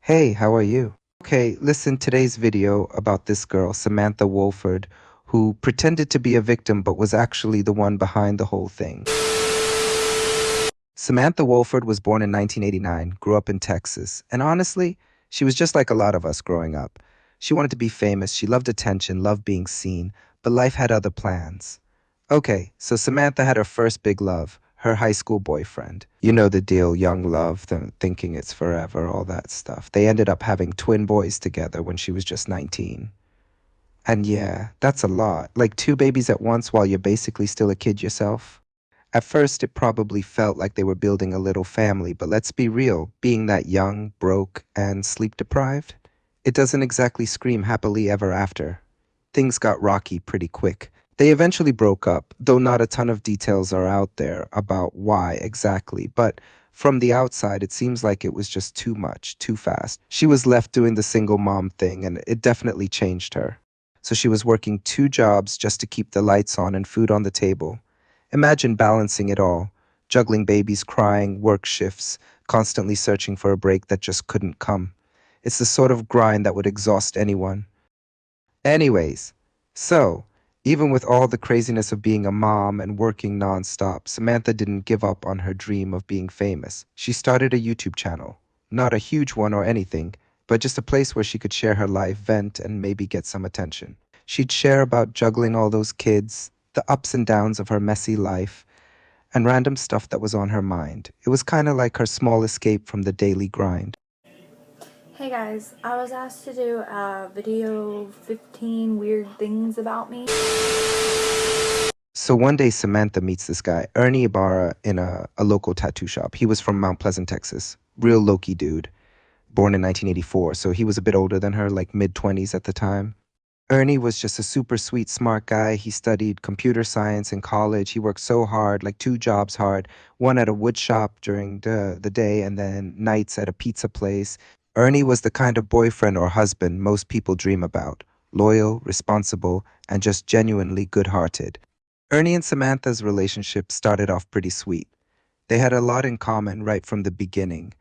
Hey, how are you? Okay, listen, today's video about this girl, Samantha Wohlford, who pretended to be a victim but was actually the one behind the whole thing. Samantha Wohlford was born in 1989, grew up in Texas, and honestly, she was just like a lot of us growing up. She wanted to be famous, she loved attention, loved being seen, but life had other plans. Okay, so Samantha had her first big love, her high school boyfriend. You know the deal, young love, thinking it's forever, all that stuff. They ended up having twin boys together when she was just 19. And yeah, that's a lot. Like two babies at once while you're basically still a kid yourself. At first, it probably felt like they were building a little family, but let's be real, being that young, broke, and sleep deprived, it doesn't exactly scream happily ever after. Things got rocky pretty quick. They eventually broke up, though not a ton of details are out there about why exactly, but from the outside, it seems like it was just too much, too fast. She was left doing the single mom thing, and it definitely changed her. So she was working two jobs just to keep the lights on and food on the table. Imagine balancing it all, juggling babies crying, work shifts, constantly searching for a break that just couldn't come. It's the sort of grind that would exhaust anyone. Anyways, so, even with all the craziness of being a mom and working nonstop, Samantha didn't give up on her dream of being famous. She started a YouTube channel. Not a huge one or anything, but just a place where she could share her life, vent, and maybe get some attention. She'd share about juggling all those kids, the ups and downs of her messy life, and random stuff that was on her mind. It was kind of like her small escape from the daily grind. Hey guys, I was asked to do a video 15 weird things about me. So one day Samantha meets this guy, Ernie Ibarra, in a local tattoo shop. He was from Mount Pleasant, Texas. Real low-key dude. Born in 1984, so he was a bit older than her, like mid-20s at the time. Ernie was just a super sweet, smart guy. He studied computer science in college. He worked so hard, like two jobs hard, one at a wood shop during the day and then nights at a pizza place. Ernie was the kind of boyfriend or husband most people dream about. Loyal, responsible, and just genuinely good-hearted. Ernie and Samantha's relationship started off pretty sweet. They had a lot in common right from the beginning.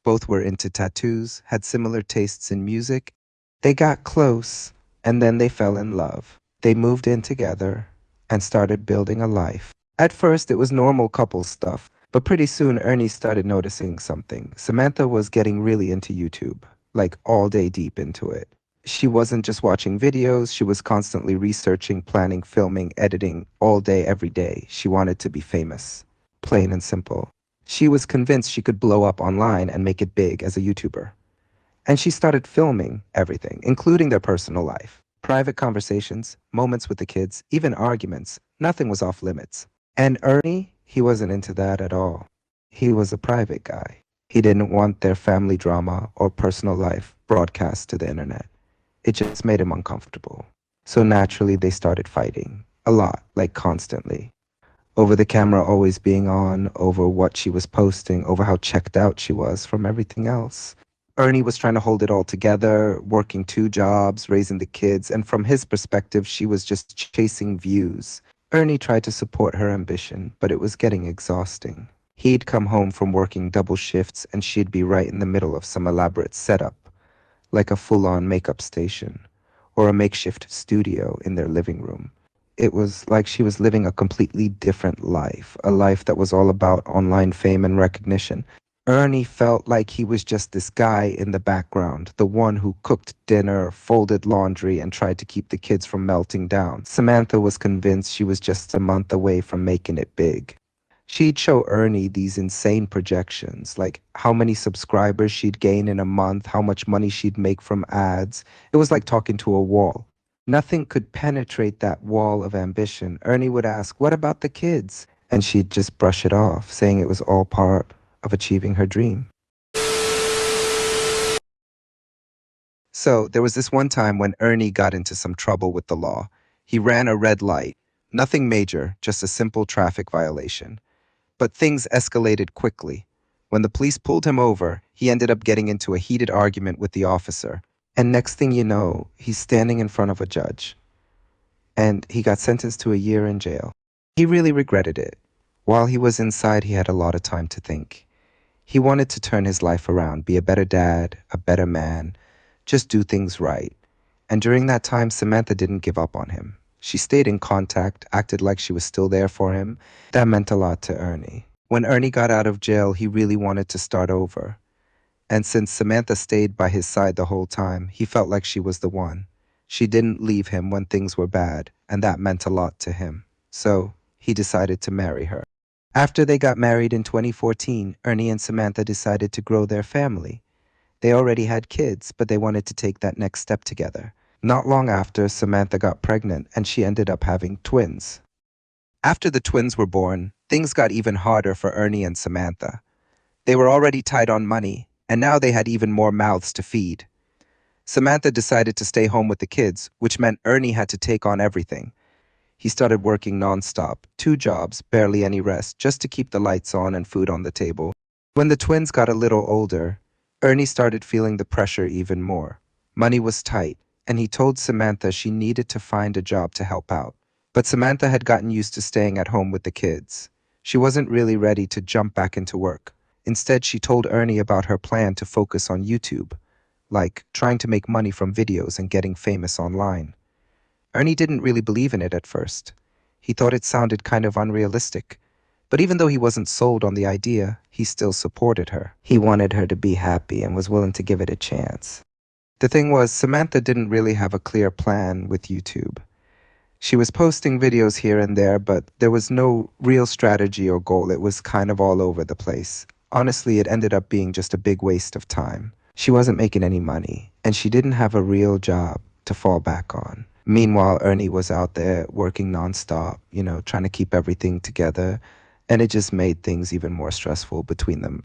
Both were into tattoos, had similar tastes in music. They got close, and then they fell in love. They moved in together and started building a life. At first, it was normal couple stuff, but pretty soon Ernie started noticing something. Samantha was getting really into YouTube, like all day deep into it. She wasn't just watching videos, she was constantly researching, planning, filming, editing, all day, every day. She wanted to be famous. Plain and simple. She was convinced she could blow up online and make it big as a YouTuber. And she started filming everything, including their personal life. Private conversations, moments with the kids, even arguments. Nothing was off limits. And Ernie, he wasn't into that at all. He was a private guy. He didn't want their family drama or personal life broadcast to the internet. It just made him uncomfortable. So naturally, they started fighting. A lot, like constantly. Over the camera always being on, over what she was posting, over how checked out she was from everything else. Ernie was trying to hold it all together, working two jobs, raising the kids, and from his perspective, she was just chasing views. Ernie tried to support her ambition, but it was getting exhausting. He'd come home from working double shifts, and she'd be right in the middle of some elaborate setup, like a full-on makeup station, or a makeshift studio in their living room. It was like she was living a completely different life, a life that was all about online fame and recognition. Ernie felt like he was just this guy in the background, the one who cooked dinner, folded laundry, and tried to keep the kids from melting down. Samantha was convinced she was just a month away from making it big. She'd show Ernie these insane projections, like how many subscribers she'd gain in a month, how much money she'd make from ads. It was like talking to a wall. Nothing could penetrate that wall of ambition. Ernie would ask, "What about the kids?" And she'd just brush it off, saying it was all part of achieving her dream. So there was this one time when Ernie got into some trouble with the law. He ran a red light. Nothing major, just a simple traffic violation. But things escalated quickly. When the police pulled him over, he ended up getting into a heated argument with the officer. And next thing you know, he's standing in front of a judge. And he got sentenced to a year in jail. He really regretted it. While he was inside, he had a lot of time to think. He wanted to turn his life around, be a better dad, a better man, just do things right. And during that time, Samantha didn't give up on him. She stayed in contact, acted like she was still there for him. That meant a lot to Ernie. When Ernie got out of jail, he really wanted to start over. And since Samantha stayed by his side the whole time, he felt like she was the one. She didn't leave him when things were bad, and that meant a lot to him. So he decided to marry her. After they got married in 2014, Ernie and Samantha decided to grow their family. They already had kids, but they wanted to take that next step together. Not long after, Samantha got pregnant and she ended up having twins. After the twins were born, things got even harder for Ernie and Samantha. They were already tight on money, and now they had even more mouths to feed. Samantha decided to stay home with the kids, which meant Ernie had to take on everything. He started working nonstop, 2 jobs, barely any rest, just to keep the lights on and food on the table. When the twins got a little older, Ernie started feeling the pressure even more. Money was tight, and he told Samantha she needed to find a job to help out. But Samantha had gotten used to staying at home with the kids. She wasn't really ready to jump back into work. Instead, she told Ernie about her plan to focus on YouTube, like trying to make money from videos and getting famous online. Ernie didn't really believe in it at first. He thought it sounded kind of unrealistic. But even though he wasn't sold on the idea, he still supported her. He wanted her to be happy and was willing to give it a chance. The thing was, Samantha didn't really have a clear plan with YouTube. She was posting videos here and there, but there was no real strategy or goal. It was kind of all over the place. Honestly, it ended up being just a big waste of time. She wasn't making any money, and she didn't have a real job to fall back on. Meanwhile, Ernie was out there working nonstop, trying to keep everything together, and it just made things even more stressful between them.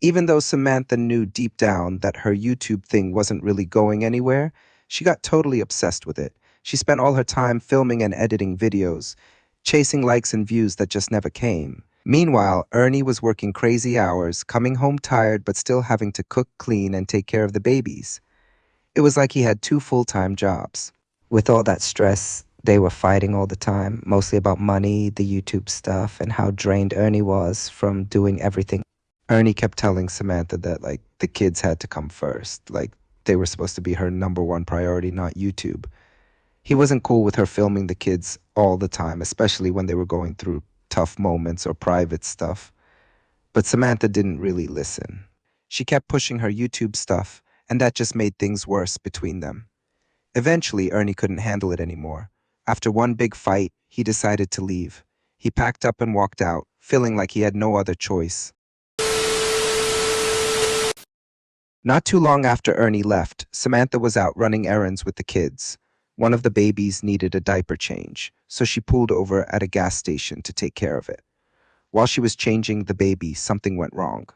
Even though Samantha knew deep down that her YouTube thing wasn't really going anywhere, she got totally obsessed with it. She spent all her time filming and editing videos, chasing likes and views that just never came. Meanwhile, Ernie was working crazy hours, coming home tired but still having to cook, clean, and take care of the babies. It was like he had 2 full-time jobs. With all that stress, they were fighting all the time, mostly about money, the YouTube stuff, and how drained Ernie was from doing everything. Ernie kept telling Samantha that, the kids had to come first. They were supposed to be her number one priority, not YouTube. He wasn't cool with her filming the kids all the time, especially when they were going through tough moments or private stuff. But Samantha didn't really listen. She kept pushing her YouTube stuff, and that just made things worse between them. Eventually, Ernie couldn't handle it anymore. After one big fight, he decided to leave. He packed up and walked out, feeling like he had no other choice. Not too long after Ernie left, Samantha was out running errands with the kids. One of the babies needed a diaper change, so she pulled over at a gas station to take care of it. While she was changing the baby, something went wrong.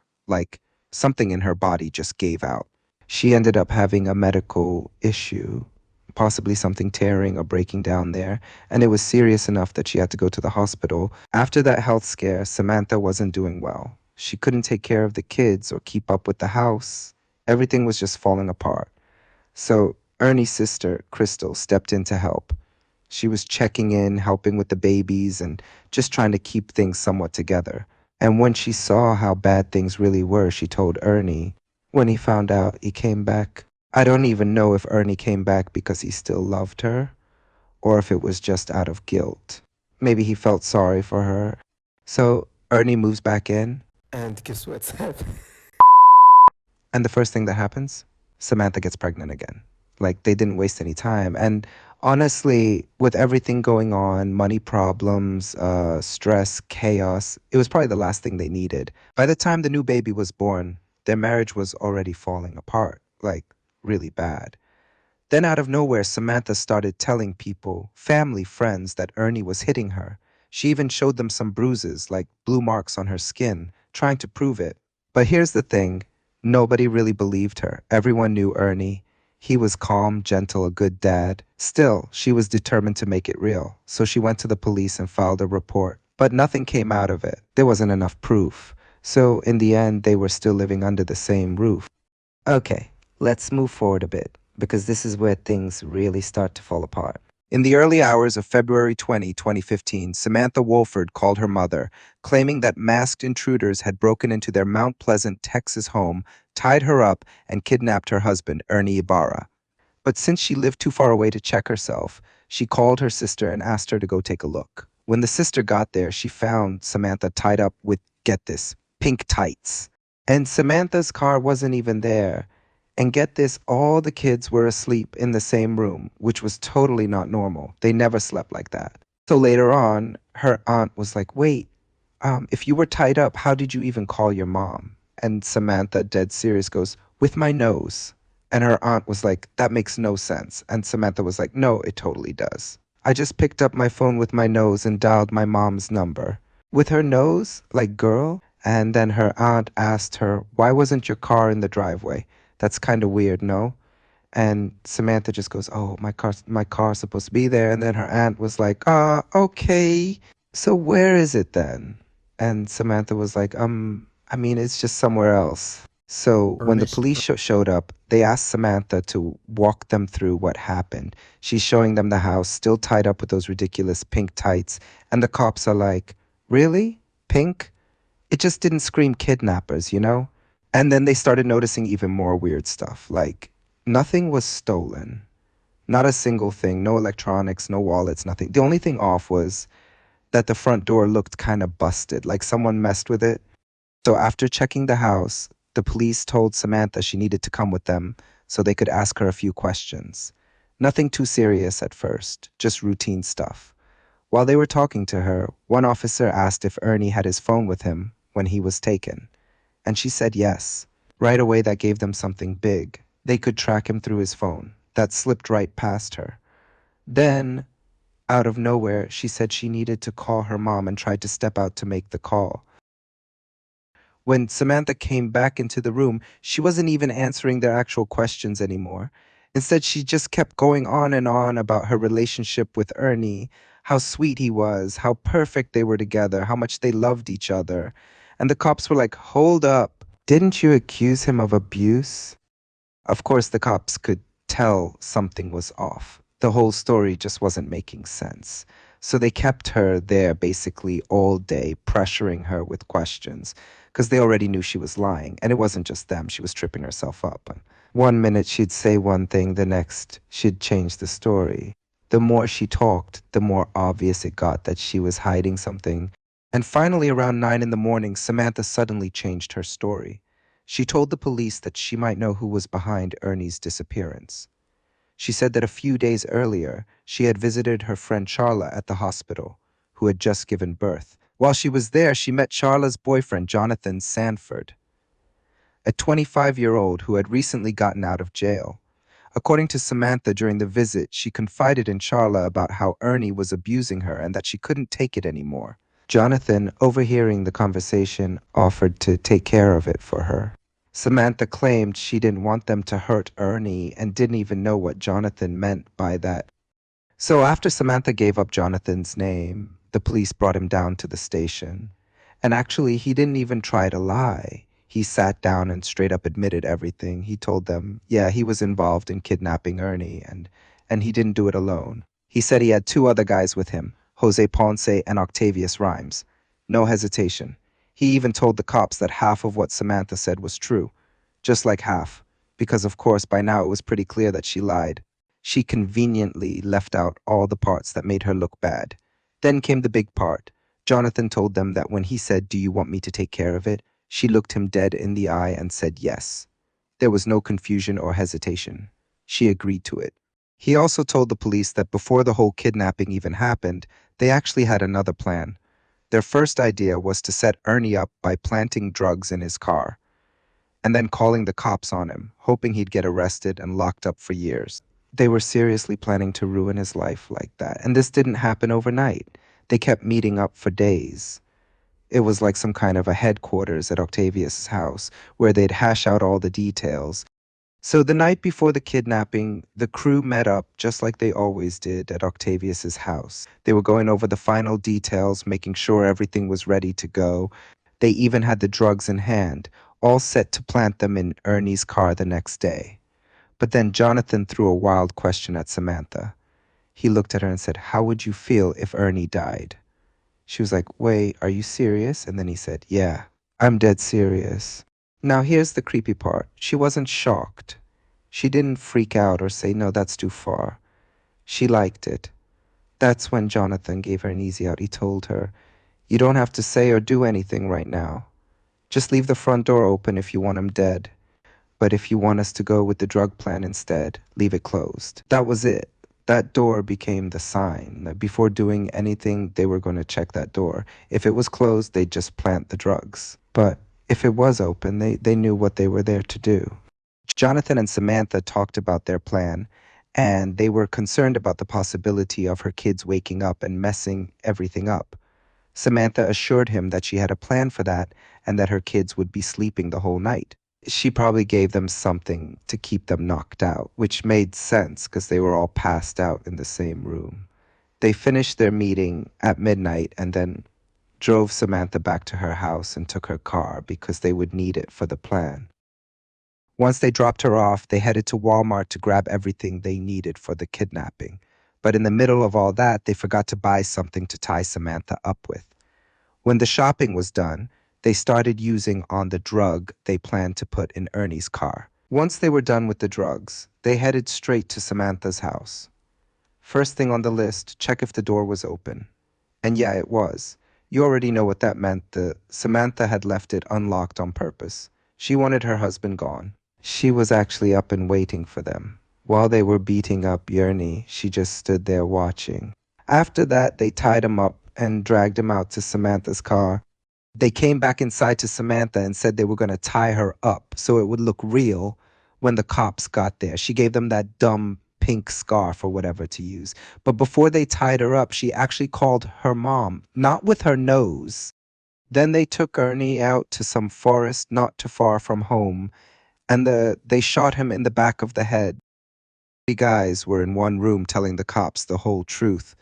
Something in her body just gave out. She ended up having a medical issue, possibly something tearing or breaking down there, and it was serious enough that she had to go to the hospital. After that health scare, Samantha wasn't doing well. She couldn't take care of the kids or keep up with the house. Everything was just falling apart. So Ernie's sister, Crystal, stepped in to help. She was checking in, helping with the babies, and just trying to keep things somewhat together. And when she saw how bad things really were, she told Ernie. When he found out, he came back. I don't even know if Ernie came back because he still loved her, or if it was just out of guilt. Maybe he felt sorry for her. So Ernie moves back in. And guess what's happening? And the first thing that happens, Samantha gets pregnant again. They didn't waste any time. And honestly, with everything going on, money problems, stress, chaos, it was probably the last thing they needed. By the time the new baby was born, their marriage was already falling apart, really bad. Then out of nowhere, Samantha started telling people, family, friends, that Ernie was hitting her. She even showed them some bruises, like blue marks on her skin, trying to prove it. But here's the thing. Nobody really believed her. Everyone knew Ernie. He was calm, gentle, a good dad. Still, she was determined to make it real. So she went to the police and filed a report. But nothing came out of it. There wasn't enough proof. So in the end, they were still living under the same roof. Okay, let's move forward a bit, because this is where things really start to fall apart. In the early hours of February 2015, Samantha Wohlford called her mother, claiming that masked intruders had broken into their Mount Pleasant, Texas home, tied her up, and kidnapped her husband, Ernie Ibarra. But since she lived too far away to check herself, she called her sister and asked her to go take a look. When the sister got there, she found Samantha tied up with, get this, pink tights. And Samantha's car wasn't even there. And get this, all the kids were asleep in the same room, which was totally not normal. They never slept like that. So later on, her aunt was like, wait, if you were tied up, how did you even call your mom? And Samantha, dead serious, goes, with my nose. And her aunt was like, that makes no sense. And Samantha was like, no, it totally does. I just picked up my phone with my nose and dialed my mom's number. With her nose? Like, girl? And then her aunt asked her, why wasn't your car in the driveway? That's kind of weird, no? And Samantha just goes, oh, my car's supposed to be there. And then her aunt was like, okay. So where is it then? And Samantha was like, I mean, it's just somewhere else. So when the police showed up, they asked Samantha to walk them through what happened. She's showing them the house, still tied up with those ridiculous pink tights. And the cops are like, really? Pink? It just didn't scream kidnappers, you know? And then they started noticing even more weird stuff. Like, nothing was stolen. Not a single thing. No electronics, no wallets, nothing. The only thing off was that the front door looked kind of busted, like someone messed with it. So after checking the house, the police told Samantha she needed to come with them so they could ask her a few questions. Nothing too serious at first, just routine stuff. While they were talking to her, one officer asked if Ernie had his phone with him when he was taken, and she said yes. Right away, that gave them something big. They could track him through his phone. That slipped right past her. Then, out of nowhere, she said she needed to call her mom and tried to step out to make the call. When Samantha came back into the room, she wasn't even answering their actual questions anymore. Instead, she just kept going on about her relationship with Ernie, how sweet he was, how perfect they were together, how much they loved each other. And the cops were like, hold up, didn't you accuse him of abuse? Of course, the cops could tell something was off. The whole story just wasn't making sense. So they kept her there basically all day, pressuring her with questions, because they already knew she was lying. And it wasn't just them, she was tripping herself up. And one minute she'd say one thing, the next she'd change the story. The more she talked, the more obvious it got that she was hiding something. And finally, around 9 in the morning, Samantha suddenly changed her story. She told the police that she might know who was behind Ernie's disappearance. She said that a few days earlier, she had visited her friend Charla at the hospital, who had just given birth. While she was there, she met Charla's boyfriend, Jonathan Sanford, a 25-year-old who had recently gotten out of jail. According to Samantha, during the visit, she confided in Charla about how Ernie was abusing her and that she couldn't take it anymore. Jonathan, overhearing the conversation, offered to take care of it for her. Samantha claimed she didn't want them to hurt Ernie and didn't even know what Jonathan meant by that. So after Samantha gave up Jonathan's name, the police brought him down to the station. And actually, he didn't even try to lie. He sat down and straight up admitted everything. He told them, yeah, he was involved in kidnapping Ernie, and he didn't do it alone. He said he had two other guys with him, Jose Ponce and Octavius Rhymes. No hesitation. He even told the cops that half of what Samantha said was true. Just like half. Because of course by now it was pretty clear that she lied. She conveniently left out all the parts that made her look bad. Then came the big part. Jonathan told them that when he said, do you want me to take care of it? She looked him dead in the eye and said yes. There was no confusion or hesitation. She agreed to it. He also told the police that before the whole kidnapping even happened, they actually had another plan. Their first idea was to set Ernie up by planting drugs in his car, and then calling the cops on him, hoping he'd get arrested and locked up for years. They were seriously planning to ruin his life like that, and this didn't happen overnight. They kept meeting up for days. It was like some kind of a headquarters at Octavius' house, where they'd hash out all the details. So the night before the kidnapping, the crew met up just like they always did at Octavius's house. They were going over the final details, making sure everything was ready to go. They even had the drugs in hand, all set to plant them in Ernie's car the next day. But then Jonathan threw a wild question at Samantha. He looked at her and said, "How would you feel if Ernie died?" She was like, "Wait, are you serious?" And then he said, "Yeah, I'm dead serious." Now here's the creepy part. She wasn't shocked. She didn't freak out or say, "No, that's too far." She liked it. That's when Jonathan gave her an easy out. He told her, "You don't have to say or do anything right now. Just leave the front door open if you want him dead. But if you want us to go with the drug plan instead, leave it closed." That was it. That door became the sign that before doing anything, they were going to check that door. If it was closed, they'd just plant the drugs. But if it was open, they knew what they were there to do. Jonathan and Samantha talked about their plan, and they were concerned about the possibility of her kids waking up and messing everything up. Samantha assured him that she had a plan for that and that her kids would be sleeping the whole night. She probably gave them something to keep them knocked out, which made sense because they were all passed out in the same room. They finished their meeting at midnight and then drove Samantha back to her house and took her car because they would need it for the plan. Once they dropped her off, they headed to Walmart to grab everything they needed for the kidnapping. But in the middle of all that, they forgot to buy something to tie Samantha up with. When the shopping was done, they started using on the drug they planned to put in Ernie's car. Once they were done with the drugs, they headed straight to Samantha's house. First thing on the list, check if the door was open. And yeah, it was. You already know what that meant. Samantha had left it unlocked on purpose. She wanted her husband gone. She was actually up and waiting for them. While they were beating up Ernie, she just stood there watching. After that, they tied him up and dragged him out to Samantha's car. They came back inside to Samantha and said they were going to tie her up so it would look real when the cops got there. She gave them that dumb pink scarf or whatever to use. But before they tied her up, she actually called her mom, not with her nose. Then they took Ernie out to some forest not too far from home, and they shot him in the back of the head. Three guys were in one room telling the cops the whole truth.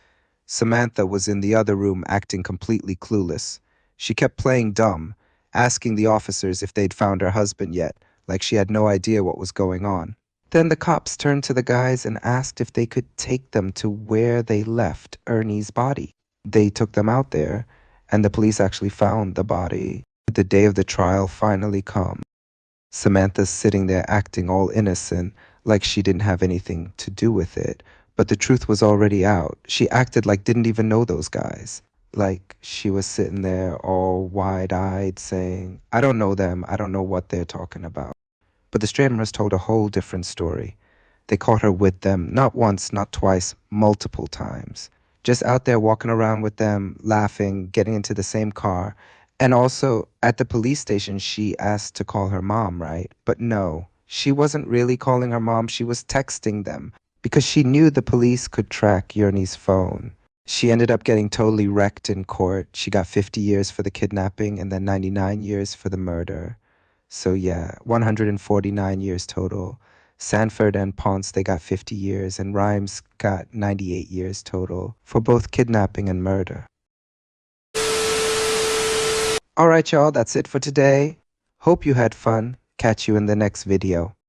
Samantha was in the other room acting completely clueless. She kept playing dumb, asking the officers if they'd found her husband yet, like she had no idea what was going on. Then the cops turned to the guys and asked if they could take them to where they left Ernie's body. They took them out there, and the police actually found the body. The day of the trial finally come. Samantha's sitting there acting all innocent, like she didn't have anything to do with it. But the truth was already out. She acted like didn't even know those guys. Like she was sitting there all wide-eyed saying, "I don't know them. I don't know what they're talking about." But the Stranmers told a whole different story. They caught her with them, not once, not twice, multiple times. Just out there walking around with them, laughing, getting into the same car. And also, at the police station, she asked to call her mom, right? But no, she wasn't really calling her mom. She was texting them because she knew the police could track Yernie's phone. She ended up getting totally wrecked in court. She got 50 years for the kidnapping and then 99 years for the murder. So yeah, 149 years total. Sanford and Ponce, they got 50 years, and Rhymes got 98 years total for both kidnapping and murder. Alright, y'all, that's it for today. Hope you had fun. Catch you in the next video.